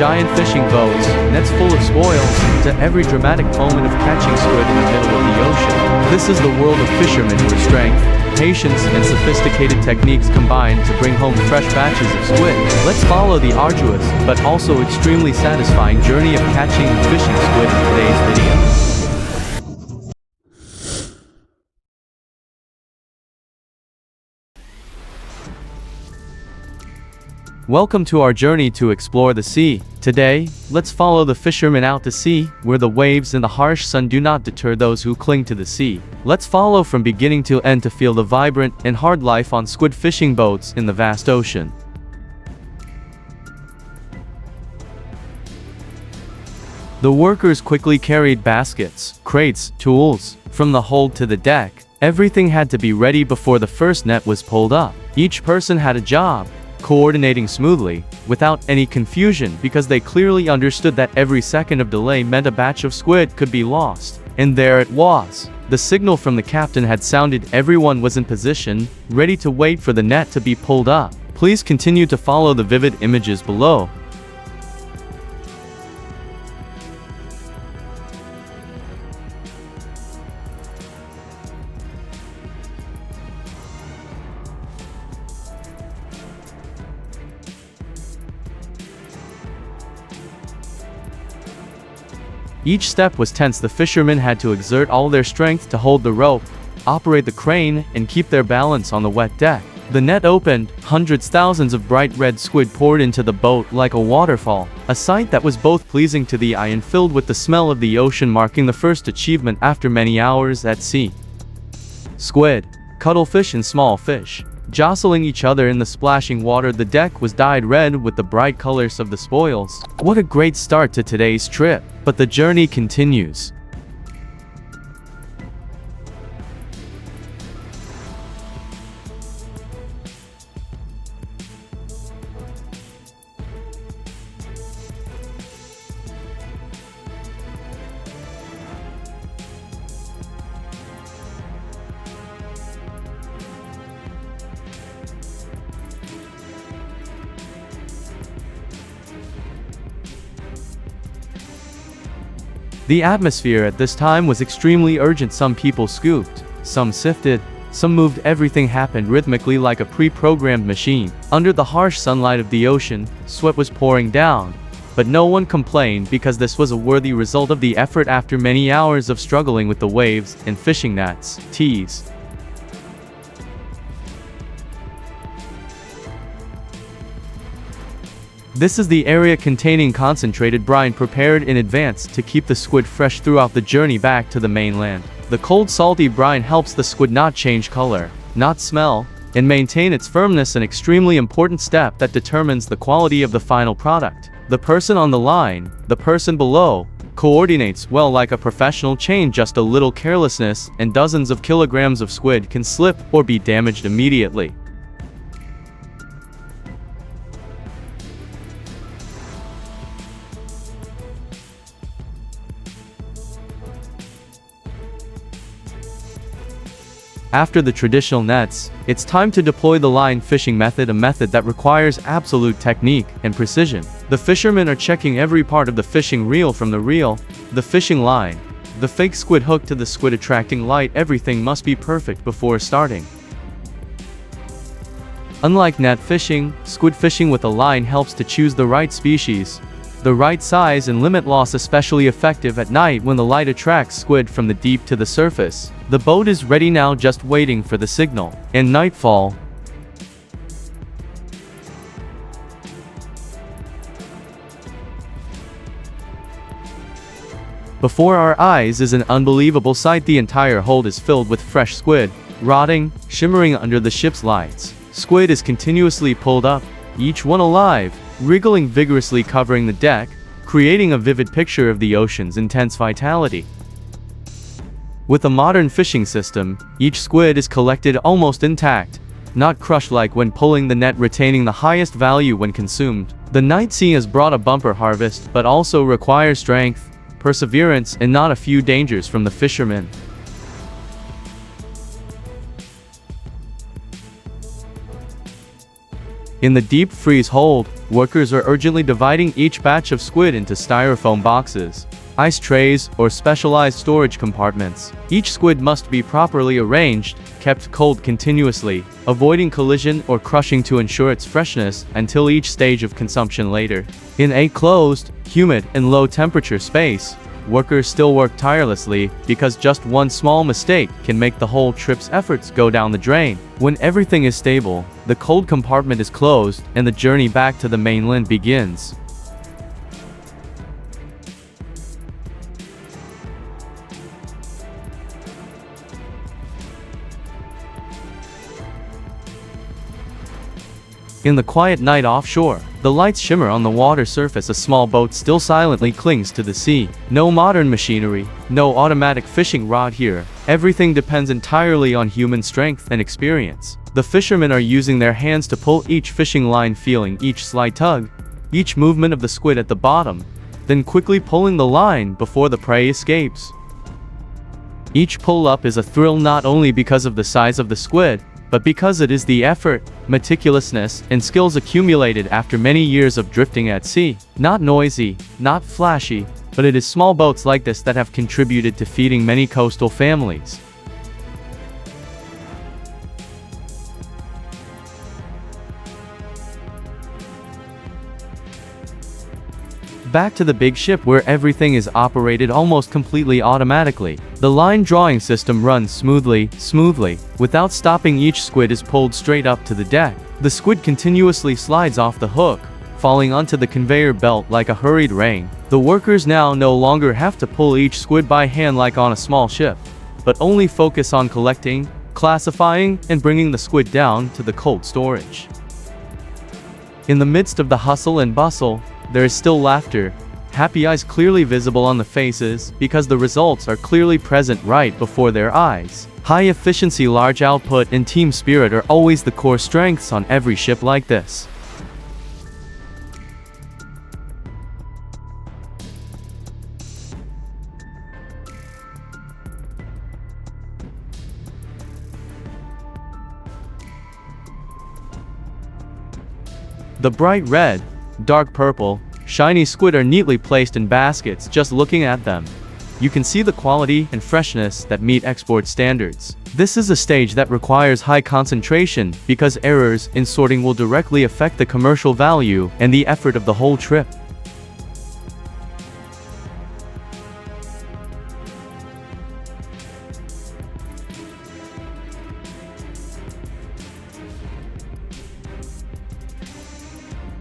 giant fishing boats, nets full of spoils, to every dramatic moment of catching squid in the middle of the ocean. This is the world of fishermen where strength, patience, and sophisticated techniques combine to bring home fresh batches of squid. Let's follow the arduous, but also extremely satisfying journey of catching and fishing squid in today's video. Welcome to our journey to explore the sea. Today, let's follow the fishermen out to sea, where the waves and the harsh sun do not deter those who cling to the sea. Let's follow from beginning to end to feel the vibrant and hard life on squid fishing boats in the vast ocean. The workers quickly carried baskets, crates, tools, from the hold to the deck. Everything had to be ready before the first net was pulled up. Each person had a job, coordinating smoothly, without any confusion, because they clearly understood that every second of delay meant a batch of squid could be lost. And there it was. The signal from the captain had sounded. Everyone was in position, ready to wait for the net to be pulled up. Please continue to follow the vivid images below. Each step was tense. The fishermen had to exert all their strength to hold the rope, operate the crane, and keep their balance on the wet deck. The net opened, thousands of bright red squid poured into the boat like a waterfall, a sight that was both pleasing to the eye and filled with the smell of the ocean, marking the first achievement after many hours at sea. Squid, cuttlefish and small fish, jostling each other in the splashing water. The deck was dyed red with the bright colors of the spoils. What a great start to today's trip! But the journey continues. The atmosphere at this time was extremely urgent. Some people scooped, some sifted, some moved. Everything happened rhythmically like a pre-programmed machine. Under the harsh sunlight of the ocean, sweat was pouring down. But no one complained, because this was a worthy result of the effort after many hours of struggling with the waves and fishing nets, tees. This is the area containing concentrated brine prepared in advance to keep the squid fresh throughout the journey back to the mainland. The cold salty brine helps the squid not change color, not smell, and maintain its firmness, an extremely important step that determines the quality of the final product. The person on the line, the person below, coordinates well like a professional chain. Just a little carelessness and dozens of kilograms of squid can slip or be damaged immediately. After the traditional nets, it's time to deploy the line fishing method, a method that requires absolute technique and precision. The fishermen are checking every part of the fishing reel, from the reel, the fishing line, the fake squid hook to the squid attracting light. Everything must be perfect before starting. Unlike net fishing, squid fishing with a line helps to choose the right species, the right size, and limit loss, especially effective at night when the light attracts squid from the deep to the surface. The boat is ready now, just waiting for the signal. In nightfall, before our eyes is an unbelievable sight. The entire hold is filled with fresh squid, rotting, shimmering under the ship's lights. Squid is continuously pulled up, each one alive, wriggling vigorously, covering the deck, creating a vivid picture of the ocean's intense vitality. With a modern fishing system, each squid is collected almost intact, not crushed like when pulling the net, retaining the highest value when consumed. The night sea has brought a bumper harvest, but also requires strength, perseverance, and not a few dangers from the fishermen. In the deep freeze hold, workers are urgently dividing each batch of squid into styrofoam boxes, ice trays, or specialized storage compartments. Each squid must be properly arranged, kept cold continuously, avoiding collision or crushing to ensure its freshness until each stage of consumption later. In a closed, humid, and low-temperature space, workers still work tirelessly because just one small mistake can make the whole trip's efforts go down the drain. When everything is stable, the cold compartment is closed and the journey back to the mainland begins. In the quiet night offshore, the lights shimmer on the water surface. A small boat still silently clings to the sea. No modern machinery, no automatic fishing rod here. Everything depends entirely on human strength and experience. The fishermen are using their hands to pull each fishing line, feeling each slight tug, each movement of the squid at the bottom, then quickly pulling the line before the prey escapes. Each pull-up is a thrill not only because of the size of the squid, but because it is the effort, meticulousness, and skills accumulated after many years of drifting at sea. Not noisy, not flashy, but it is small boats like this that have contributed to feeding many coastal families. Back to the big ship where everything is operated almost completely automatically. The line drawing system runs smoothly. Without stopping, each squid is pulled straight up to the deck. The squid continuously slides off the hook, falling onto the conveyor belt like a hurried rain. The workers now no longer have to pull each squid by hand like on a small ship, but only focus on collecting, classifying, and bringing the squid down to the cold storage. In the midst of the hustle and bustle, there is still laughter, happy eyes clearly visible on the faces because the results are clearly present right before their eyes. High efficiency, large output, and team spirit are always the core strengths on every ship like this. The bright red, dark purple, shiny squid are neatly placed in baskets. Just looking at them, you can see the quality and freshness that meet export standards. This is a stage that requires high concentration because errors in sorting will directly affect the commercial value and the effort of the whole trip.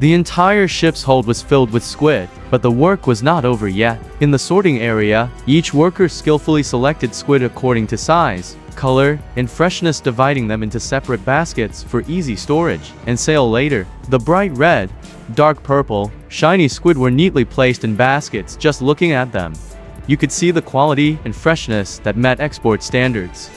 The entire ship's hold was filled with squid, but the work was not over yet. In the sorting area, each worker skillfully selected squid according to size, color, and freshness, dividing them into separate baskets for easy storage and sale later. The bright red, dark purple, shiny squid were neatly placed in baskets. Just looking at them, you could see the quality and freshness that met export standards.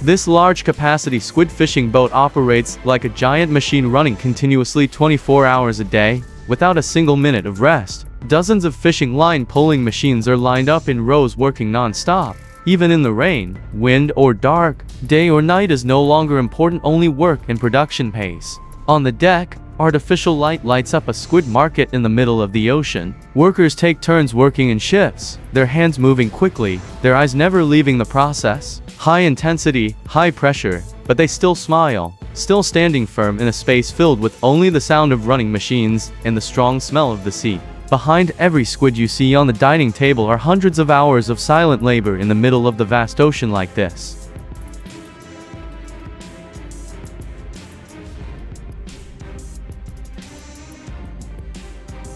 This large-capacity squid fishing boat operates like a giant machine, running continuously 24 hours a day, without a single minute of rest. Dozens of fishing line pulling machines are lined up in rows, working non-stop. Even in the rain, wind, or dark, day or night is no longer important, only work and production pace. On the deck, artificial light lights up a squid market in the middle of the ocean. Workers take turns working in shifts, their hands moving quickly, their eyes never leaving the process. High intensity, high pressure, but they still smile, still standing firm in a space filled with only the sound of running machines and the strong smell of the sea. Behind every squid you see on the dining table are hundreds of hours of silent labor in the middle of the vast ocean like this.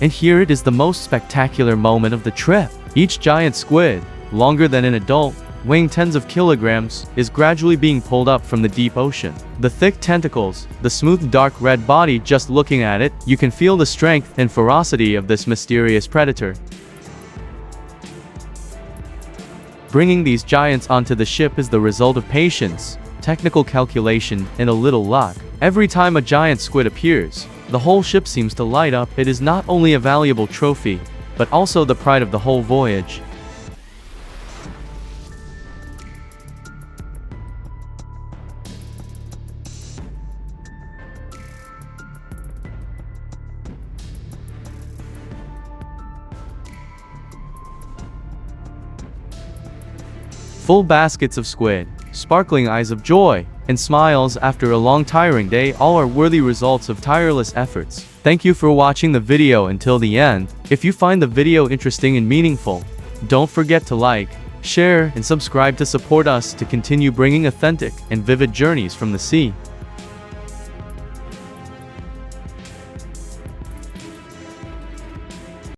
And here it is, the most spectacular moment of the trip. Each giant squid, longer than an adult, weighing tens of kilograms, is gradually being pulled up from the deep ocean. The thick tentacles, the smooth dark red body, just looking at it, you can feel the strength and ferocity of this mysterious predator. Bringing these giants onto the ship is the result of patience, technical calculation, and a little luck. Every time a giant squid appears, the whole ship seems to light up. It is not only a valuable trophy, but also the pride of the whole voyage. Full baskets of squid, sparkling eyes of joy, and smiles after a long tiring day all are worthy results of tireless efforts. Thank you for watching the video until the end. If you find the video interesting and meaningful, don't forget to like, share, and subscribe to support us to continue bringing authentic and vivid journeys from the sea.